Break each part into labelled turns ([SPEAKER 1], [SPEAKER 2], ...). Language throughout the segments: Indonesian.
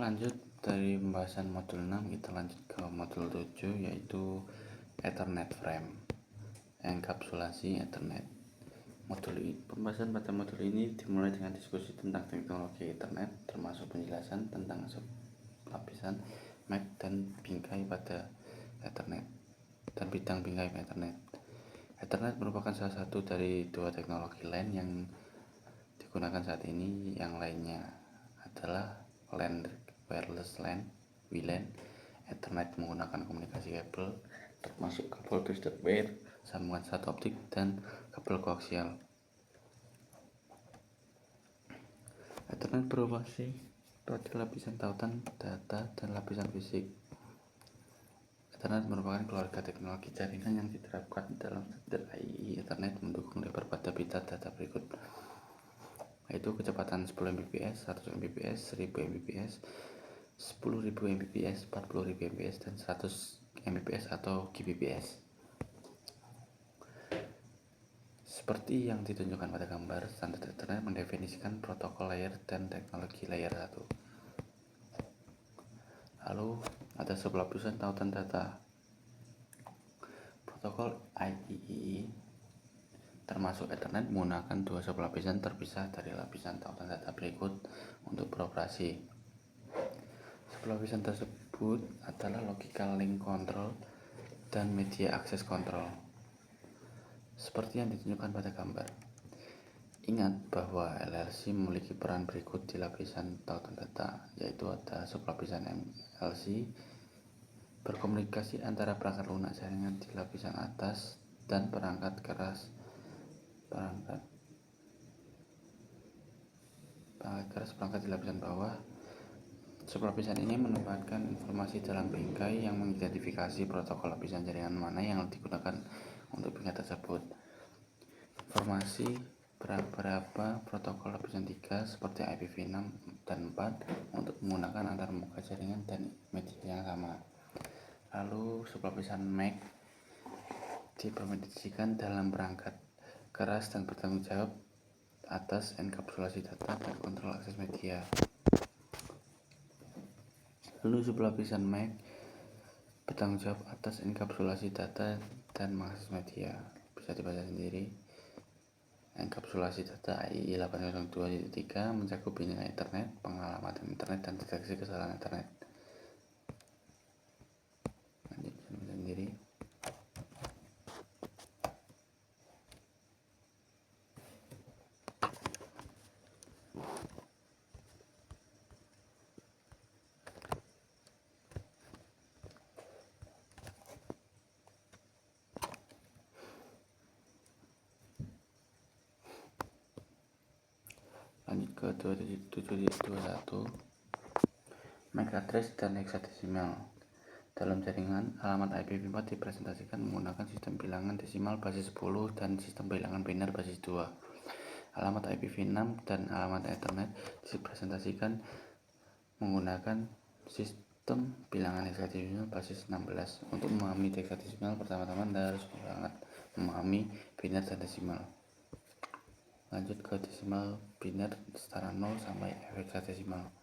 [SPEAKER 1] Lanjut dari pembahasan modul 6, kita lanjut ke modul 7, yaitu Ethernet Frame, enkapsulasi Ethernet. Pembahasan pada modul ini dimulai dengan diskusi tentang teknologi Ethernet, termasuk penjelasan tentang lapisan MAC dan bingkai pada Ethernet dan bidang bingkai Ethernet. Ethernet merupakan salah satu dari dua teknologi LAN yang digunakan saat ini. Yang lainnya adalah LAN, wireless LAN, WLAN. Ethernet menggunakan komunikasi kabel, termasuk kabel twisted pair, sambungan satu optik, dan kabel koaksial. Ethernet beroperasi pada lapisan tautan, data, dan lapisan fisik. Ethernet merupakan keluarga teknologi jaringan yang diterapkan dalam standar IEEE. Ethernet mendukung lebar pada bit data berikut, yaitu kecepatan 10 Mbps, 100 Mbps, 1000 Mbps, 10.000 Mbps, 40.000 Mbps, dan 100 Mbps atau Gbps. Seperti yang ditunjukkan pada gambar, standar Ethernet mendefinisikan protokol layer dan teknologi layer 1. Lalu ada sublapisan tautan data. Protokol IEEE termasuk Ethernet menggunakan dua sublapisan terpisah dari lapisan tautan data berikut untuk beroperasi. Sublapisan tersebut adalah logical link control dan media access control, seperti yang ditunjukkan pada gambar. Ingat bahwa LLC memiliki peran berikut di lapisan tautan data, yaitu ada sublapisan MLC berkomunikasi antara perangkat lunak jaringan di lapisan atas dan perangkat keras perangkat di lapisan bawah. Sublapisan ini menempatkan informasi dalam bingkai yang mengidentifikasi protokol lapisan jaringan mana yang digunakan untuk bingkai tersebut. Informasi beberapa protokol lapisan 3 seperti IPv6 dan 4 untuk menggunakan antar muka jaringan dan media yang sama. Lalu sublapisan MAC diimplementasikan dalam perangkat keras dan bertanggung jawab atas enkapsulasi data dan kontrol akses media. Lalu sublapisan MAC bertanggung jawab atas enkapsulasi data dan mengakses media. Bisa dibaca sendiri. Enkapsulasi data IEEE 802.3 mencakup bimbingan Ethernet, pengalamatan Internet, dan deteksi kesalahan Ethernet. Lanjut sendiri. Lanjut ke 27.21, MAC address dan hexadesimal. Dalam jaringan, alamat IPv4 dipresentasikan menggunakan sistem bilangan desimal basis 10 dan sistem bilangan biner basis 2. Alamat IPv6 dan alamat Ethernet dipresentasikan menggunakan sistem bilangan hexadesimal basis 16. Untuk memahami hexadesimal, pertama-tama Anda harus memahami biner dan desimal. Lanjut ke desimal. Biner setara 0 sampai hexadesimal.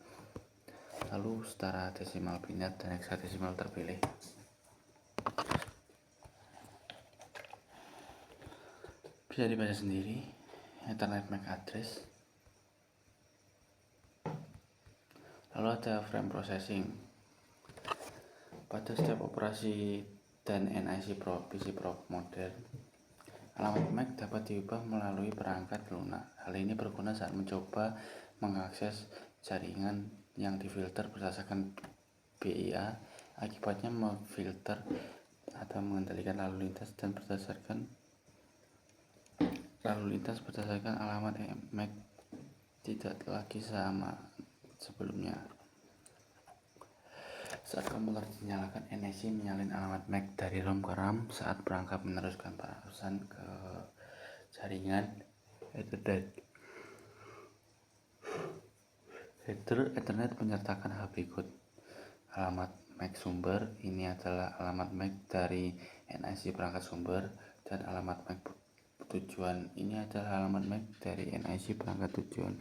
[SPEAKER 1] Lalu setara desimal, biner, dan hexadesimal terpilih. Bisa dibaca sendiri. Ethernet MAC address. Lalu ada frame processing. Pada setiap operasi dan NIC PC Pro modern, alamat MAC dapat diubah melalui perangkat lunak. Hal ini berguna saat mencoba mengakses jaringan yang difilter berdasarkan BIA. Akibatnya memfilter atau mengendalikan lalu lintas dan berdasarkan alamat MAC tidak lagi sama sebelumnya. Saat komputer dinyalakan, NIC menyalin alamat MAC dari ROM ke RAM saat perangkat meneruskan perusan ke jaringan Ethernet. Header Ethernet menyertakan hal berikut. Alamat MAC sumber, ini adalah alamat MAC dari NIC perangkat sumber, dan alamat MAC tujuan, ini adalah alamat MAC dari NIC perangkat tujuan.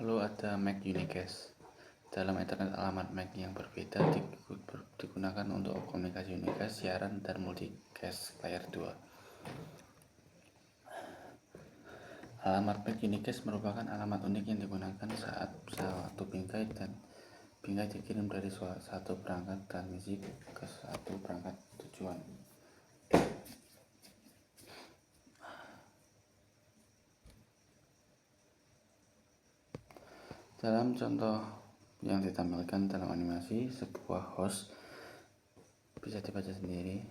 [SPEAKER 1] Lalu ada MAC Unicast. Dalam Ethernet alamat MAC yang berbeda digunakan untuk komunikasi unicast, siaran, dan multicast layer 2. Alamat MAC Unicast merupakan alamat unik yang digunakan saat satu bingkai dikirim dari satu perangkat transmisi ke satu perangkat tujuan. Dalam contoh yang ditampilkan dalam animasi, sebuah host bisa dibaca sendiri.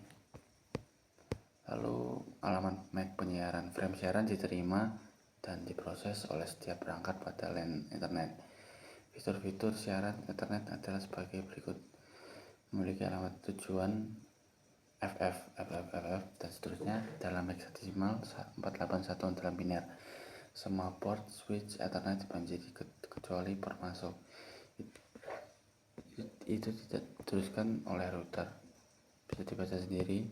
[SPEAKER 1] Lalu alamat MAC penyiaran frame siaran diterima dan diproses oleh setiap perangkat pada LAN Ethernet. Fitur-fitur siaran Ethernet adalah sebagai berikut: memiliki alamat tujuan FF, dan seterusnya dalam hexadesimal 481 dalam biner. Semua port switch Ethernet dibanjiri kecuali port masuk. Itu tidak diteruskan oleh router. Bisa dibaca sendiri.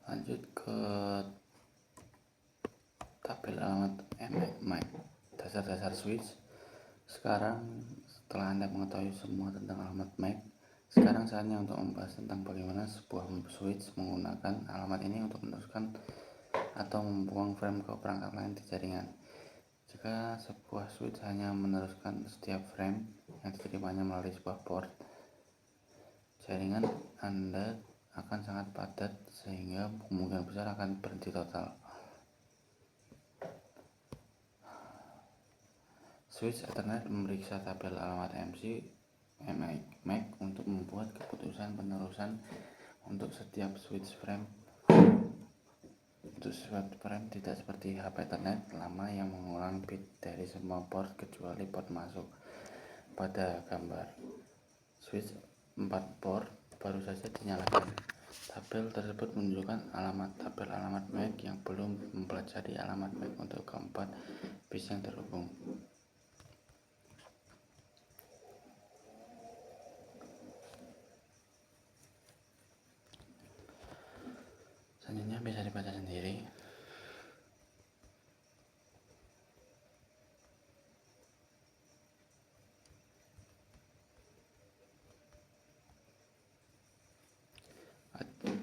[SPEAKER 1] Lanjut ke tabel alamat MAC, dasar-dasar switch. Sekarang setelah Anda mengetahui semua tentang alamat MAC, sekarang saatnya untuk membahas tentang bagaimana sebuah switch menggunakan alamat ini untuk meneruskan atau membuang frame ke perangkat lain di jaringan. Jika sebuah switch hanya meneruskan setiap frame yang diterimanya melalui sebuah port, jaringan Anda akan sangat padat sehingga kemungkinan besar akan berhenti total. Switch Ethernet memeriksa tabel alamat MAC untuk membuat keputusan penerusan untuk setiap switch frame. Untuk switch frame tidak seperti HP Ethernet lama yang mengulang bit dari semua port kecuali port masuk. Pada gambar switch 4 port baru saja dinyalakan. Tabel tersebut menunjukkan tabel alamat MAC yang belum mempelajari alamat MAC untuk keempat bus yang terhubung. Selanjutnya bisa dibaca sendiri.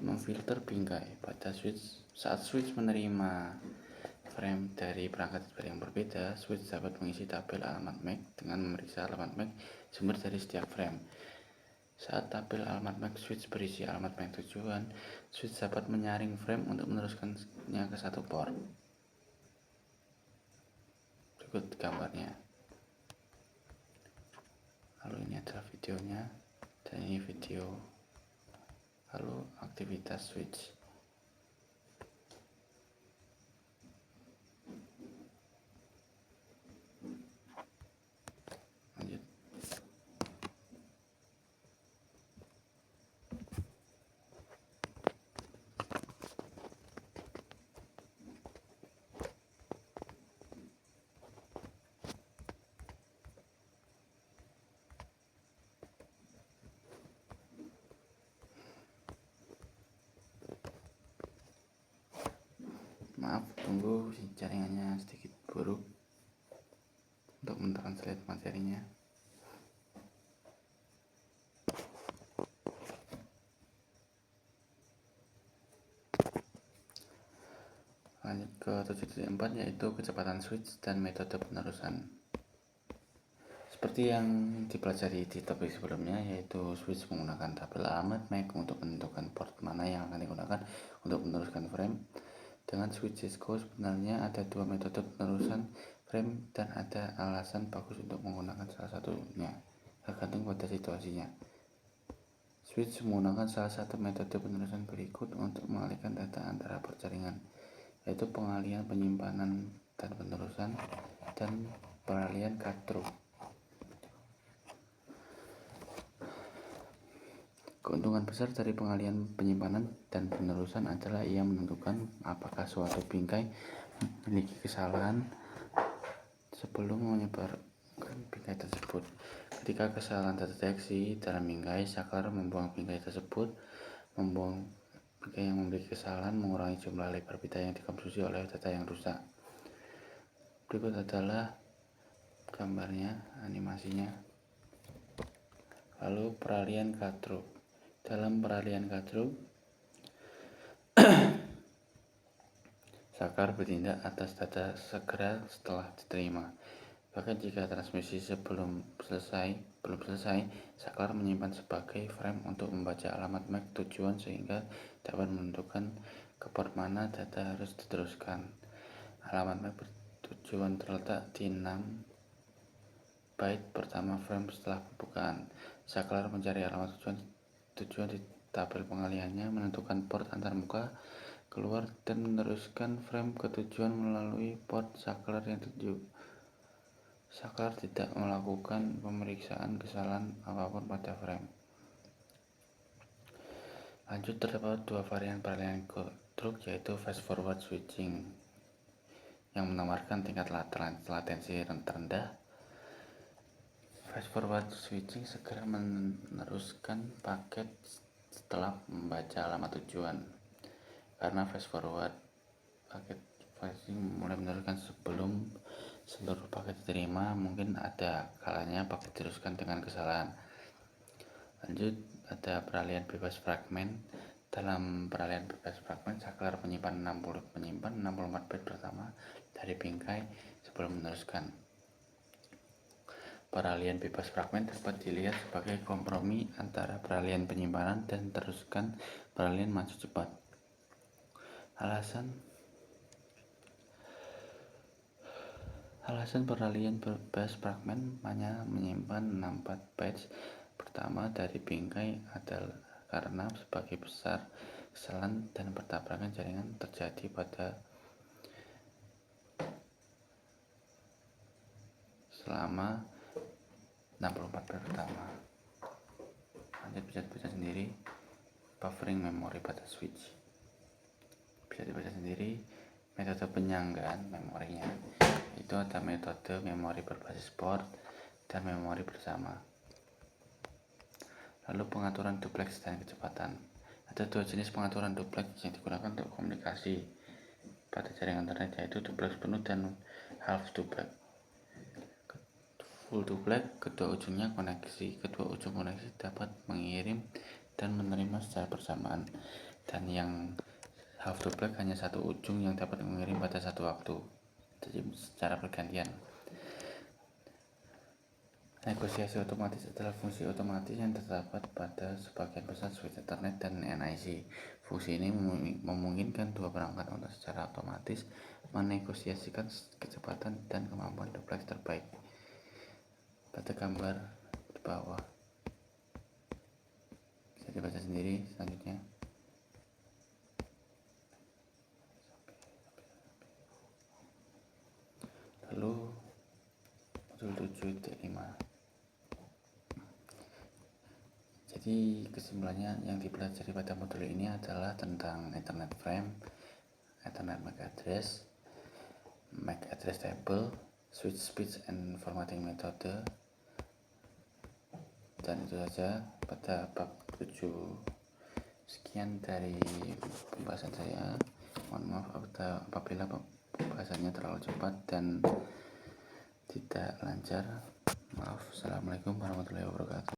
[SPEAKER 1] Memfilter bingkai pada switch. Saat switch menerima frame dari perangkat yang berbeda, switch dapat mengisi tabel alamat MAC dengan memeriksa alamat MAC sumber dari setiap frame. Saat tabel alamat MAC switch berisi alamat MAC tujuan, switch dapat menyaring frame untuk meneruskannya ke satu port. Berikut gambarnya. Lalu ini adalah videonya, dan ini video. Lalu aktivitas switch. Lanjut. Maaf, tunggu jaringannya sedikit buruk untuk translate materinya. Lanjut ke 7.4 yaitu kecepatan switch dan metode penerusan. Seperti yang dipelajari di topik sebelumnya, yaitu switch menggunakan tabel alamat MAC untuk menentukan port mana yang akan digunakan untuk meneruskan frame. Dengan switch Cisco sebenarnya ada dua metode penerusan frame dan ada alasan bagus untuk menggunakan salah satunya, tergantung pada situasinya. Switch menggunakan salah satu metode penerusan berikut untuk mengalihkan data antara port jaringan, yaitu pengalihan penyimpanan dan penerusan dan peralihan cut-through. Keuntungan besar dari pengalihan penyimpanan dan penerusan adalah ia menentukan apakah suatu bingkai memiliki kesalahan sebelum menyebarkan bingkai tersebut. Ketika kesalahan terdeteksi dalam bingkai, saklar membuang bingkai tersebut. Membuang bingkai yang memiliki kesalahan mengurangi jumlah lebar pita yang dikonsumsi oleh data yang rusak. Berikut adalah gambarnya, animasinya. Lalu peralihan cut-through. Dalam peralihan cut-through, saklar bertindak atas data segera setelah diterima. Bahkan jika transmisi belum selesai, saklar menyimpan sebagai frame untuk membaca alamat MAC tujuan sehingga dapat menentukan ke port mana data harus diteruskan. Alamat MAC tujuan terletak di 6 byte pertama frame setelah pembukaan. Saklar mencari alamat tujuan di tabel pengalihannya, menentukan port antarmuka keluar dan meneruskan frame ke tujuan melalui port saklar yang dituju. Saklar tidak melakukan pemeriksaan kesalahan apapun pada frame. Lanjut, terdapat dua varian peralihan cut-through, yaitu fast forward switching yang menawarkan tingkat latensi terendah. Fast forward switching segera meneruskan paket setelah membaca alamat tujuan. Karena fast forward paket switching mulai meneruskan sebelum seluruh paket diterima, mungkin ada kalanya paket diteruskan dengan kesalahan. Lanjut, ada peralihan bebas fragmen. Dalam peralihan bebas fragmen, saklar menyimpan 64 byte pertama dari bingkai sebelum meneruskan. Peralihan bebas fragmen dapat dilihat sebagai kompromi antara peralihan penyimpanan dan teruskan peralihan maju cepat. Alasan peralihan bebas fragmen hanya menyimpan 64 bytes pertama dari bingkai adalah karena sebagian besar kesalahan dan pertabrakan jaringan terjadi pada selama 64 byte pertama. Lanjut, bisa dibaca sendiri. Buffering memori pada switch. Bisa dibaca sendiri metode penyanggaan memorinya. Itu ada metode memori berbasis port dan memori bersama. Lalu pengaturan duplex dan kecepatan. Ada dua jenis pengaturan duplex yang digunakan untuk komunikasi pada jaringan internet, yaitu duplex penuh dan half duplex. Full duplex, kedua ujung koneksi dapat mengirim dan menerima secara bersamaan, dan yang half duplex hanya satu ujung yang dapat mengirim pada satu waktu, jadi secara bergantian. Negosiasi otomatis adalah fungsi otomatis yang terdapat pada sebagian besar switch Ethernet dan NIC. Fungsi ini memungkinkan dua perangkat untuk secara otomatis menegosiasikan kecepatan dan kemampuan duplex terbaik. Pada gambar di bawah bisa dibaca sendiri. Selanjutnya, lalu modul 7.5. Jadi kesimpulannya yang dipelajari pada modul ini adalah tentang Ethernet frame, Ethernet MAC address table, switch speed and formatting method. Dan itu saja pada bab 7. Sekian dari pembahasan saya. Mohon maaf apabila pembahasannya terlalu cepat dan tidak lancar. Maaf. Assalamualaikum warahmatullahi wabarakatuh.